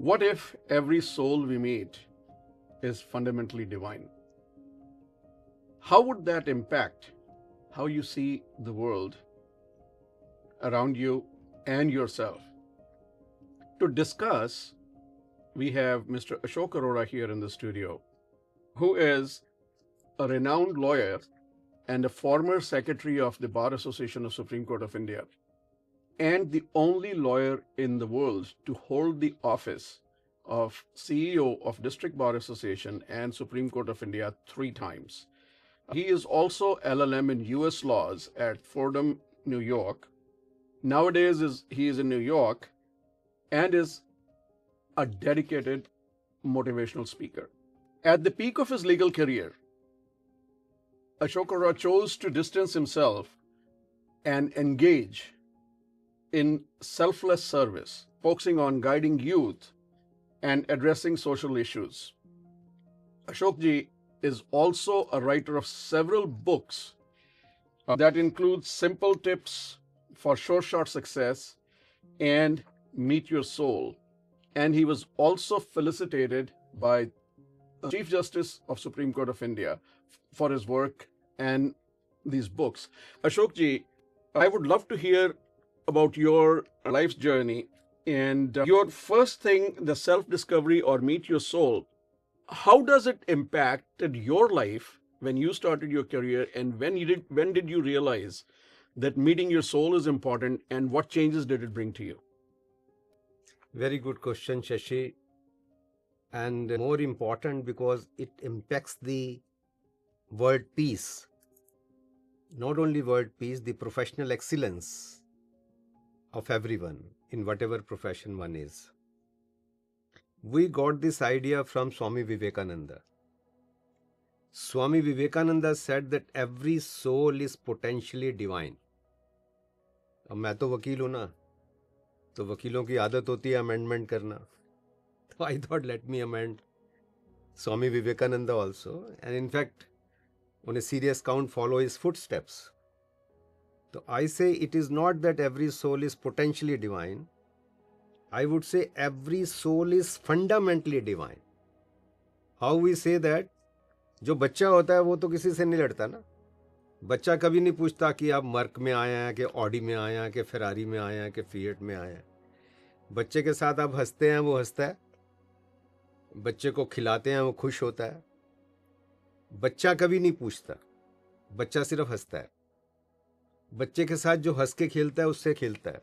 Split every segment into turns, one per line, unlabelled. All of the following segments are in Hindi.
What if every soul we meet is fundamentally divine? How would that impact how you see the world around you and yourself? To discuss, we have Mr. Ashok Arora here in the studio, who is a renowned lawyer and a former secretary of the Bar Association of Supreme Court of India, and the only lawyer in the world to hold the office of CEO of District Bar Association and Supreme Court of India 3 times. He is also LLM in US laws at Fordham, New York. Nowadays he is in New York and is a dedicated motivational speaker. At the peak of his legal career, Ashok Arora chose to distance himself and engage in selfless service, focusing on guiding youth and addressing social issues. Ashok ji is also a writer of several books that include Simple Tips for Short Success and Meet Your Soul. And he was also felicitated by Chief Justice of Supreme Court of India for his work and these books. Ashok ji, I would love to hear about your life's journey and your first thing, the self-discovery or Meet Your Soul. How does it impacted your life when you started your career, and when did you realize that meeting your soul is important, and what changes did it bring to you?
Very good question, Shashi. And more important because it impacts the word peace. Not only word peace, the professional excellence of everyone in whatever profession one is. We got this idea from Swami Vivekananda. Swami Vivekananda said that every soul is potentially divine. अब मैं तो वकील हूँ ना, तो वकीलों की आदत होती है अमेंडमेंट करना. तो I thought let me amend Swami Vivekananda also, and in fact on a serious count follow his footsteps. So I say it is not that every soul is potentially divine. I would say every soul is fundamentally divine. How we say that? जो बच्चा होता है वो तो किसी से नहीं लड़ता ना. बच्चा कभी नहीं पूछता कि आप मर्क में आए हैं, कि ऑडी में आए हैं, कि फेरारी में आए हैं, कि फिएट में आए हैं. बच्चे के साथ आप हंसते हैं, वो हंसता है. बच्चे को खिलाते हैं, वो खुश होता है. बच्चा कभी नहीं पूछता, बच्चा सिर्फ हंसता है. बच्चे के साथ जो हंस के खेलता है उससे खेलता है.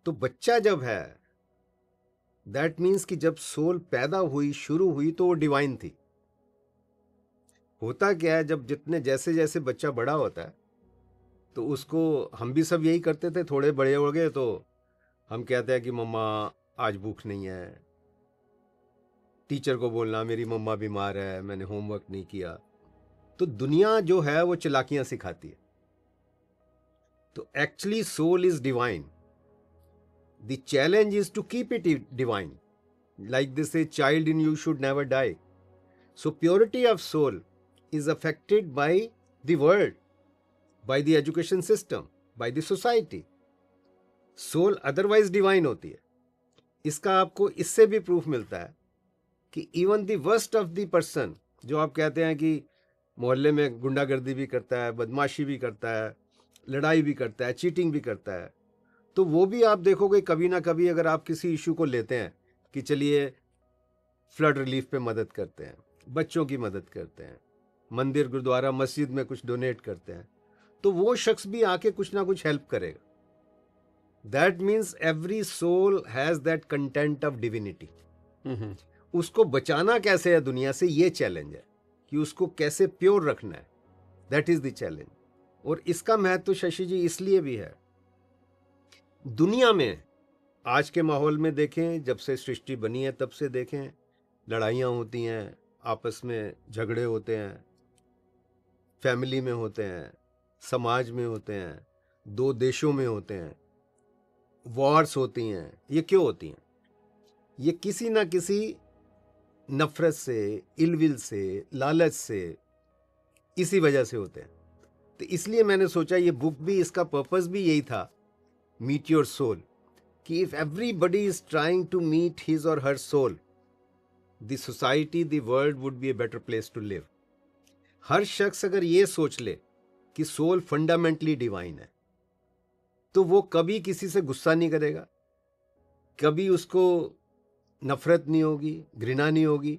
तो बच्चा जब है, दैट मीन्स कि जब सोल पैदा हुई, शुरू हुई, तो वो डिवाइन थी. होता क्या है, जब जितने जैसे जैसे बच्चा बड़ा होता है तो उसको, हम भी सब यही करते थे, थोड़े बड़े हो गए तो हम कहते हैं कि मम्मा आज भूख नहीं है. टीचर को बोलना मेरी मम्मा बीमार है, मैंने होमवर्क नहीं किया. तो दुनिया जो है वो चालाकियां सिखाती है. तो actually soul is divine. The challenge is to keep it divine. Like this a child in you should never die. So purity of soul is affected by the world, by the education system, by the society. Soul otherwise divine होती है. इसका आपको इससे भी प्रूफ मिलता है कि even the worst of the person, जो आप कहते हैं कि मोहल्ले में गुंडागर्दी भी करता है, बदमाशी भी करता है, लड़ाई भी करता है, चीटिंग भी करता है, तो वो भी आप देखोगे कभी ना कभी, अगर आप किसी इशू को लेते हैं कि चलिए फ्लड रिलीफ पे मदद करते हैं, बच्चों की मदद करते हैं, मंदिर गुरुद्वारा मस्जिद में कुछ डोनेट करते हैं, तो वो शख्स भी आके कुछ ना कुछ हेल्प करेगा. That means every soul has that content of divinity. उसको बचाना कैसे है दुनिया से, ये चैलेंज है कि उसको कैसे प्योर रखना है. That is the challenge. और इसका महत्व शशि जी इसलिए भी है, दुनिया में आज के माहौल में देखें, जब से सृष्टि बनी है तब से देखें, लड़ाइयाँ होती हैं, आपस में झगड़े होते हैं, फैमिली में होते हैं, समाज में होते हैं, दो देशों में होते हैं, वॉर्स होती हैं. ये क्यों होती हैं? ये किसी ना किसी नफरत से, इलविल से, लालच से, इसी वजह से होते हैं. तो इसलिए मैंने सोचा ये बुक भी, इसका पर्पस भी यही था, मीट योर सोल, कि if everybody is trying to meet his or her soul, the society, the world would be a better place to live. हर शख्स अगर ये सोच ले कि सोल फंडामेंटली डिवाइन है, तो वो कभी किसी से गुस्सा नहीं करेगा, कभी उसको नफरत नहीं होगी, घृणा नहीं होगी.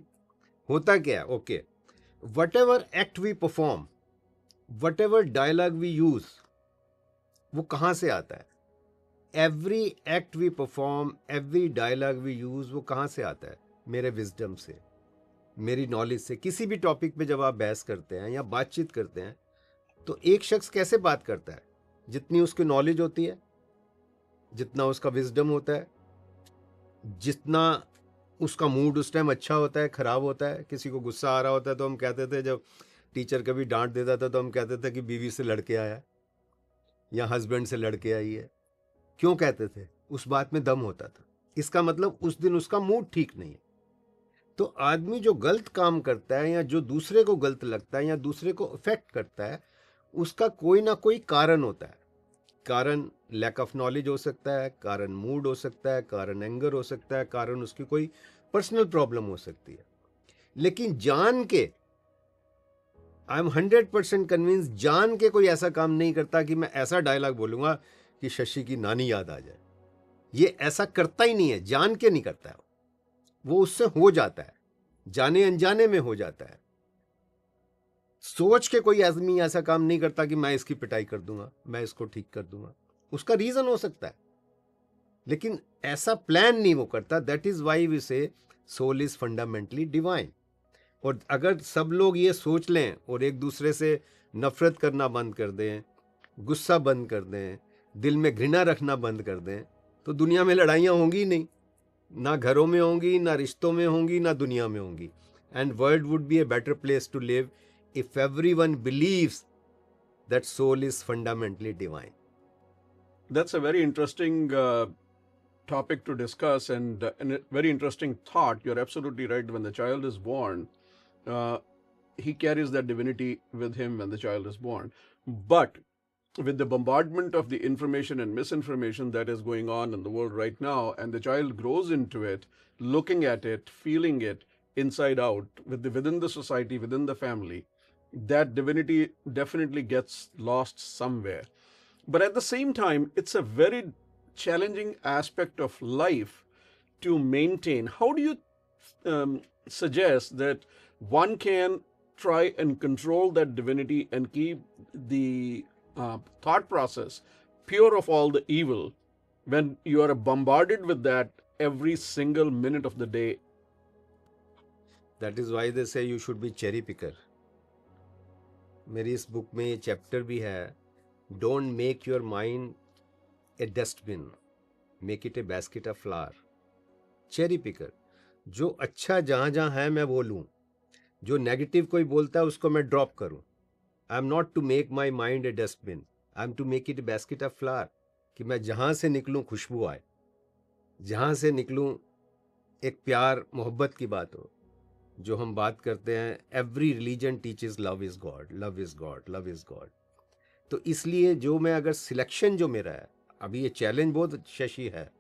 होता क्या है? Okay, whatever act we perform, whatever dialogue we use, वो कहाँ से आता है? Every act we perform, every dialogue we use, वो कहाँ से आता है? मेरे विजडम से, मेरी नॉलेज से. किसी भी टॉपिक पे जब आप बहस करते हैं या बातचीत करते हैं, तो एक शख्स कैसे बात करता है? जितनी उसकी नॉलेज होती है, जितना उसका विजडम होता है, जितना उसका मूड उस टाइम अच्छा होता है, खराब होता है. किसी को गुस्सा आ रहा होता है तो हम कहते थे, जब टीचर कभी डांट देता था तो हम कहते थे कि बीवी से लड़के आया या हस्बैंड से लड़के आई है. क्यों कहते थे? उस बात में दम होता था. इसका मतलब उस दिन उसका मूड ठीक नहीं है. तो आदमी जो गलत काम करता है या जो दूसरे को गलत लगता है या दूसरे को इफेक्ट करता है, उसका कोई ना कोई कारण होता है. कारण लैक ऑफ नॉलेज हो सकता है, कारण मूड हो सकता है, कारण एंगर हो सकता है, कारण उसकी कोई पर्सनल प्रॉब्लम हो सकती है. लेकिन जान के, आई एम 100% कन्विंस, जान के कोई ऐसा काम नहीं करता कि मैं ऐसा डायलॉग बोलूंगा कि शशि की नानी याद आ जाए. ये ऐसा करता ही नहीं है, जान के नहीं करता है. वो उससे हो जाता है, जाने अनजाने में हो जाता है. सोच के कोई आदमी ऐसा काम नहीं करता कि मैं इसकी पिटाई कर दूंगा, मैं इसको ठीक कर दूंगा. उसका रीजन हो सकता है, लेकिन ऐसा प्लान नहीं वो करता. दैट इज वाई वी से सोल इज फंडामेंटली डिवाइन. और अगर सब लोग ये सोच लें और एक दूसरे से नफरत करना बंद कर दें, गुस्सा बंद कर दें, दिल में घृणा रखना बंद कर दें, तो दुनिया में लड़ाइयाँ होंगी ही नहीं. ना घरों में होंगी, ना रिश्तों में होंगी, ना दुनिया में होंगी. And world would be a better place to live if everyone believes that soul is fundamentally divine.
That's a very interesting topic to discuss, and a very interesting thought. You're absolutely right. When the child is born, uh, he carries that divinity with him when the child is born. But with the bombardment of the information and misinformation that is going on in the world right now, and the child grows into it, looking at it, feeling it inside out, within the society, within the family, that divinity definitely gets lost somewhere. But at the same time, it's a very challenging aspect of life to maintain. How do you suggest that one can try and control that divinity and keep the thought process pure of all the evil when you are bombarded with that every single minute of the day?
That is why they say you should be cherry picker. मेरी इस बुक में ये चैप्टर भी है, don't make your mind a dustbin, make it a basket of flower. Cherry picker. जो अच्छा जहाँ जहाँ है मैं बोलूँ, जो नेगेटिव कोई बोलता है उसको मैं ड्रॉप करूँ. I am not to make my mind a dustbin, I am to make it a basket of flower. कि मैं जहाँ से निकलूँ खुशबू आए, जहाँ से निकलूँ एक प्यार मोहब्बत की बात हो. जो हम बात करते हैं, every religion teaches love is God, love is God, love is God. तो इसलिए जो मैं अगर सिलेक्शन जो मेरा है, अभी ये चैलेंज बहुत शशि है.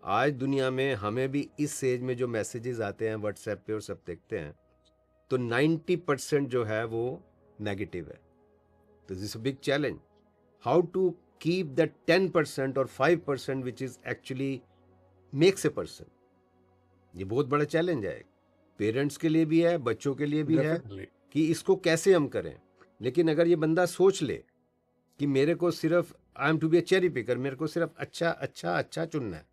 आज दुनिया में हमें भी इस एज में जो मैसेजेस आते हैं व्हाट्सएप पे और सब देखते हैं, तो 90% जो है वो नेगेटिव है. तो this a big challenge, how to keep that 10% और 5% which is actually makes a person. ये बहुत बड़ा चैलेंज है, पेरेंट्स के लिए भी है, बच्चों के लिए भी
Definitely.
है कि इसको कैसे हम करें. लेकिन अगर ये बंदा सोच ले कि मेरे को सिर्फ I am to be a cherry picker, मेरे को सिर्फ अच्छा अच्छा अच्छा चुनना है,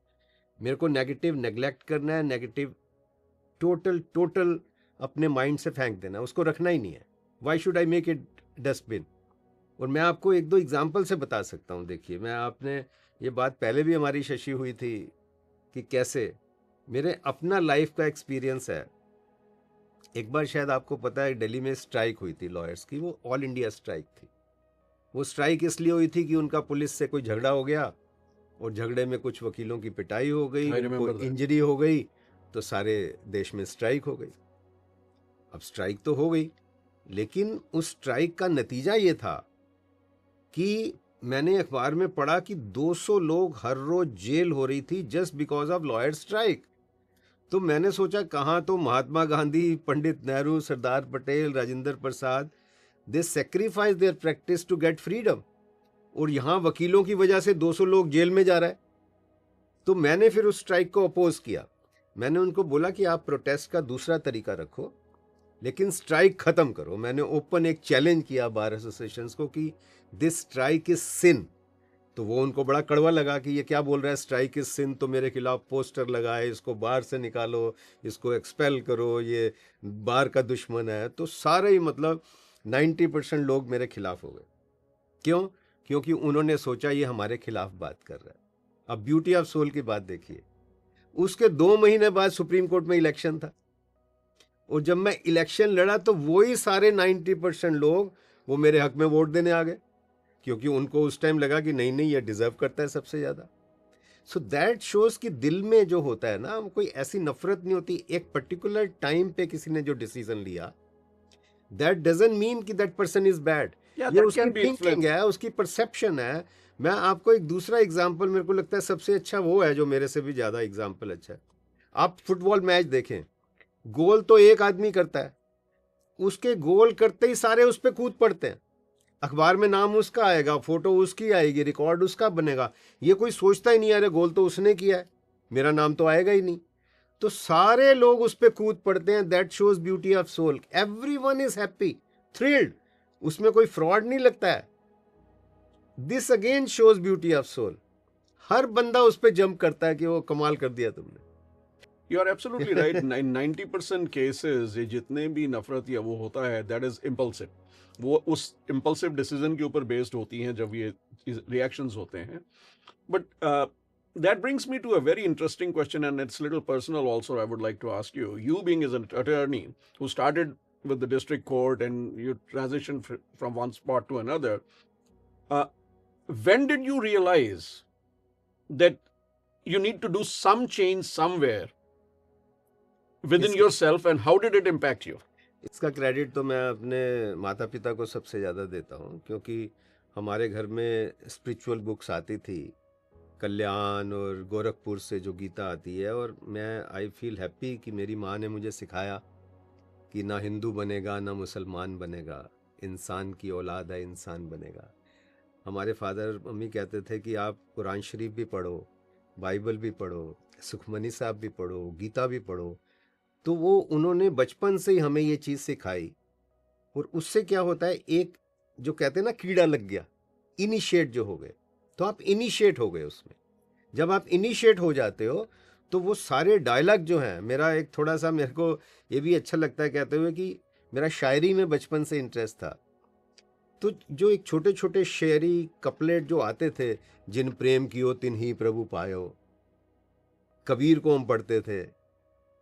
मेरे को नेगेटिव नेग्लेक्ट करना है, नेगेटिव टोटल अपने माइंड से फेंक देना है, उसको रखना ही नहीं है. Why should I make it dustbin. और मैं आपको एक दो एग्जाम्पल से बता सकता हूँ. देखिए, मैं आपने ये बात पहले भी हमारी शशि हुई थी कि कैसे मेरे अपना लाइफ का एक्सपीरियंस है. एक बार शायद आपको पता है, दिल्ली में स्ट्राइक हुई थी लॉयर्स की, वो ऑल इंडिया स्ट्राइक थी. वो स्ट्राइक इसलिए हुई थी कि उनका पुलिस से कोई झगड़ा हो गया और झगड़े में कुछ वकीलों की पिटाई हो गई, उनको इंजरी हो गई, तो सारे देश में स्ट्राइक हो गई. अब स्ट्राइक तो हो गई, लेकिन उस स्ट्राइक का नतीजा ये था कि मैंने अखबार में पढ़ा कि 200 लोग हर रोज जेल हो रही थी just because of lawyer strike. तो मैंने सोचा कहाँ तो Mahatma Gandhi, Pandit Nehru, Sardar Patel, Rajendra Prasad, they sacrifice their practice to get freedom, और यहाँ वकीलों की वजह से 200 लोग जेल में जा रहा है। तो मैंने फिर उस स्ट्राइक को अपोज किया। मैंने उनको बोला कि आप प्रोटेस्ट का दूसरा तरीका रखो, लेकिन स्ट्राइक खत्म करो। मैंने ओपन एक चैलेंज किया बार एसोसिएशंस को कि दिस स्ट्राइक इज सिन। तो वो उनको बड़ा कड़वा लगा कि ये क्या बोल रहा है, स्ट्राइक इज सिन, तो मेरे खिलाफ पोस्टर लगाए, इसको बार से निकालो, इसको एक्सपेल करो, ये बार का दुश्मन है। तो सारे ही मतलब 90% लोग मेरे खिलाफ हो गए। क्यों? क्योंकि उन्होंने सोचा ये हमारे खिलाफ बात कर रहा है। अब ब्यूटी ऑफ सोल की बात देखिए, उसके 2 महीने बाद सुप्रीम कोर्ट में इलेक्शन था, और जब मैं इलेक्शन लड़ा तो वही सारे 90% लोग वो मेरे हक में वोट देने आ गए, क्योंकि उनको उस टाइम लगा कि नहीं नहीं ये डिजर्व करता है सबसे ज़्यादा। सो दैट शोज कि दिल में जो होता है ना, कोई ऐसी नफरत नहीं होती। एक पर्टिकुलर टाइम पे किसी ने जो डिसीजन लिया, दैट डजंट मीन कि that person is bad.
Yeah,
ये
that
उसकी
can be
थिंकिंग
influenced.
है, उसकी परसेप्शन है। मैं आपको एक दूसरा एग्जाम्पल, मेरे को लगता है सबसे अच्छा वो है जो मेरे से भी ज़्यादा एग्जाम्पल अच्छा है। आप फुटबॉल मैच देखें, गोल तो एक आदमी करता है, उसके गोल करते ही सारे उस पर कूद पड़ते हैं, अखबार में नाम उसका आएगा, फोटो उसकी आएगी, रिकॉर्ड उसका बनेगा। ये कोई सोचता ही नहीं, अरे गोल तो उसने किया है, मेरा नाम तो आएगा ही नहीं। तो सारे लोग उस पर कूद पड़ते हैं। That shows beauty of soul. Everyone is happy, thrilled, उसमें कोई फ्रॉड नहीं लगता है। This again shows beauty of soul. हर बंदा उस पर जंप करता है कि वो कमाल कर दिया तुमने।
You are absolutely right. In 90% cases ये जितने भी नफरत या वो होता है, that is impulsive. वो उस impulsive decision के ऊपर based होती हैं जब ये reactions होते हैं. But that brings me to a very interesting question, and it's a little personal also. I would like to ask you. You being as an attorney who started with the district court and you transitioned from one spot to another, when did you realize that you need to do some change somewhere within yourself, and how did it impact you?
इसका क्रेडिट तो मैं अपने माता पिता को सबसे ज़्यादा देता हूँ, क्योंकि हमारे घर में स्पिरिचुअल बुक्स आती थी, कल्याण और गोरखपुर से जो गीता आती है, और मैं आई फील हैप्पी कि मेरी माँ ने मुझे सिखाया कि ना हिंदू बनेगा ना मुसलमान बनेगा, इंसान की औलाद है, इंसान बनेगा। हमारे फादर मम्मी कहते थे कि आप कुरान शरीफ भी पढ़ो, बाइबल भी पढ़ो, सुखमनी साहब भी पढ़ो, गीता भी पढ़ो। तो वो उन्होंने बचपन से ही हमें ये चीज़ सिखाई, और उससे क्या होता है, एक जो कहते हैं ना कीड़ा लग गया, इनिशिएट जो हो गए, तो आप इनिशिएट हो गए उसमें। जब आप इनिशिएट हो जाते हो तो वो सारे डायलॉग जो हैं, मेरा एक थोड़ा सा मेरे को ये भी अच्छा लगता है कहते हुए कि मेरा शायरी में बचपन से इंटरेस्ट था। तो जो एक छोटे छोटे शेरी कपलेट जो आते थे, जिन प्रेम कियो तिन ही प्रभु पायो, कबीर को हम पढ़ते थे,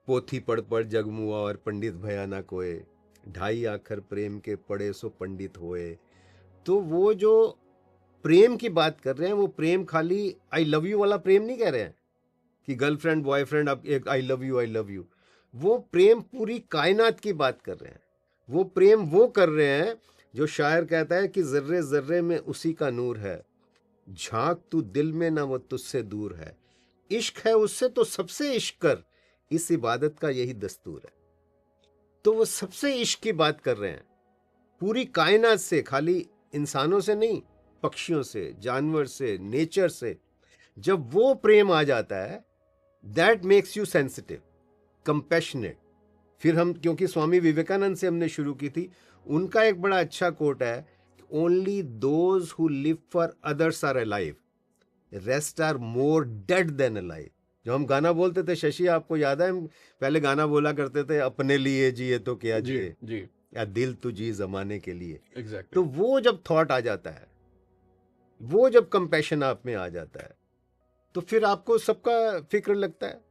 पोथी पढ़ पढ़ जगमुआ और पंडित भया ना कोय, ढाई आखर प्रेम के पढ़े सो पंडित होए। तो वो जो प्रेम की बात कर रहे हैं, वो प्रेम खाली आई लव यू वाला प्रेम नहीं कह रहे हैं कि गर्लफ्रेंड बॉयफ्रेंड अब एक आई लव यू। वो प्रेम पूरी कायनात की बात कर रहे हैं। वो प्रेम वो कर रहे हैं जो शायर कहता है कि जर्रे जर्रे में उसी का नूर है, झांक तू दिल में ना वो तुझसे दूर है, इश्क है उससे तो सबसे इश्क कर, इस इबादत का यही दस्तूर है। तो वो सबसे इश्क की बात कर रहे हैं, पूरी कायनात से, खाली इंसानों से नहीं, पक्षियों से, जानवर से, नेचर से। जब वो प्रेम आ जाता है, that makes you sensitive, compassionate. फिर हम, क्योंकि स्वामी विवेकानंद से हमने शुरू की थी, उनका एक बड़ा अच्छा कोट है, only those who live for others are alive, rest are more dead than alive. जो हम गाना बोलते थे, शशि आपको याद है, हम पहले गाना बोला करते थे, अपने लिए जिए तो क्या जिए,
जी,
या दिल तू जी जमाने के लिए।
exactly.
तो वो जब थॉट आ जाता है, वो जब कंपैशन आप में आ जाता है, तो फिर आपको सबका फिक्र लगता है।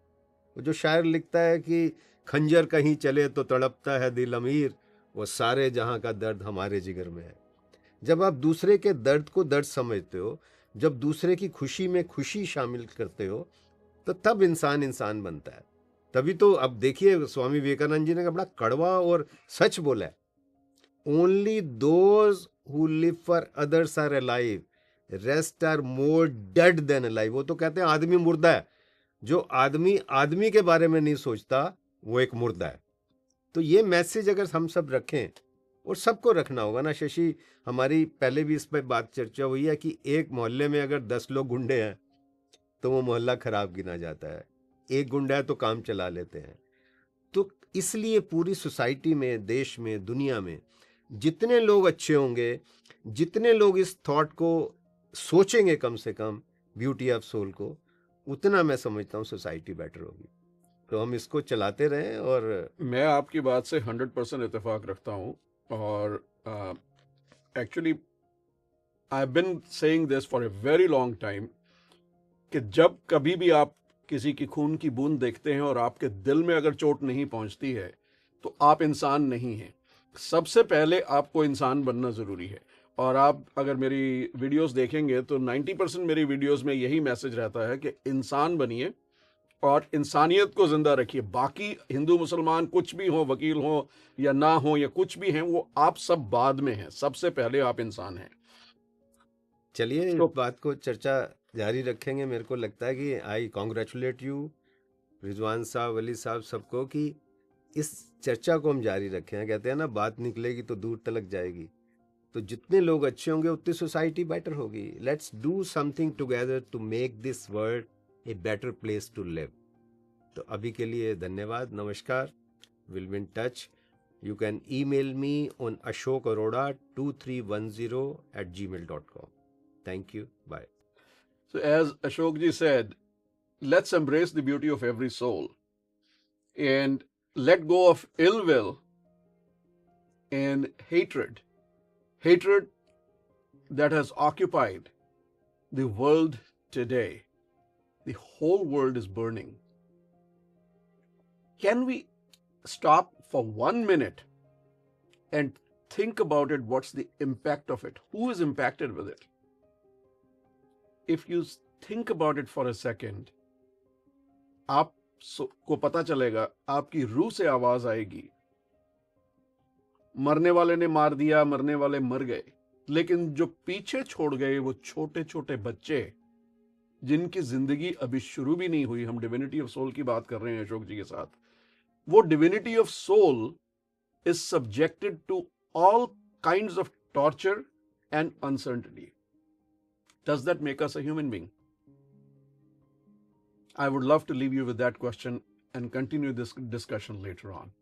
वो जो शायर लिखता है कि खंजर कहीं चले तो तड़पता है दिल अमीर, वो सारे जहां का दर्द हमारे जिगर में है। जब आप दूसरे के दर्द को दर्द समझते हो, जब दूसरे की खुशी में खुशी शामिल करते हो, तो तब इंसान इंसान बनता है। तभी तो अब देखिए, स्वामी विवेकानंद जी ने बड़ा कड़वा और सच बोला है, only those who live for others are alive, rest are more dead than alive. वो तो कहते हैं आदमी मुर्दा है, जो आदमी आदमी के बारे में नहीं सोचता वो एक मुर्दा है। तो ये मैसेज अगर हम सब रखें, और सबको रखना होगा ना शशि, हमारी पहले भी इस पर बात चर्चा हुई है कि एक मोहल्ले में अगर 10 लोग गुंडे हैं तो वो मोहल्ला खराब गिना जाता है, एक गुंडा है तो काम चला लेते हैं। तो इसलिए पूरी सोसाइटी में, देश में, दुनिया में जितने लोग अच्छे होंगे, जितने लोग इस थॉट को सोचेंगे कम से कम, ब्यूटी ऑफ सोल को, उतना मैं समझता हूँ सोसाइटी बेटर होगी। तो हम इसको चलाते रहें। और
मैं आपकी बात से 100% इत्तेफाक रखता हूँ। और actually I have been saying this for a very long time कि जब कभी भी आप किसी की खून की बूंद देखते हैं और आपके दिल में अगर चोट नहीं पहुंचती है तो आप इंसान नहीं हैं। सबसे पहले आपको इंसान बनना ज़रूरी है। और आप अगर मेरी वीडियोस देखेंगे तो 90% मेरी वीडियोस में यही मैसेज रहता है कि इंसान बनिए और इंसानियत को ज़िंदा रखिए। बाकी हिंदू मुसलमान कुछ भी हो, वकील हो या ना हो या कुछ भी हैं, वो आप सब बाद में हैं, सबसे पहले आप इंसान हैं।
चलिए इस
तो
बात को चर्चा जारी रखेंगे। मेरे को लगता है कि आई कॉन्ग्रेचुलेट यू रिजवान साहब, वली साहब, सबको, कि इस चर्चा को हम जारी रखें। कहते हैं ना, बात निकलेगी तो दूर तलक जाएगी। तो जितने लोग अच्छे होंगे उतनी सोसाइटी बेटर होगी। Let's do something together to make this world a better place to live. तो अभी के लिए धन्यवाद, नमस्कार, will be in touch. You can email me on ashokarora2310@gmail.com. Thank you. Bye.
So as Ashok ji said, let's embrace the beauty of every soul and let go of ill will and hatred. Hatred that has occupied the world today. The whole world is burning. Can we stop for 1 minute and think about it? What's the impact of it? Who is impacted with it? If you think about it for a second, आपको पता चलेगा, आपकी रूह से आवाज आएगी, मरने वाले ने मार दिया, मरने वाले मर गए, लेकिन जो पीछे छोड़ गए वो छोटे छोटे बच्चे जिनकी जिंदगी अभी शुरू भी नहीं हुई। हम डिविनिटी ऑफ सोल की बात कर रहे हैं अशोक जी के साथ। वो divinity of soul is subjected to all kinds of torture and uncertainty. Does that make us a human being? I would love to leave you with that question and continue this discussion later on.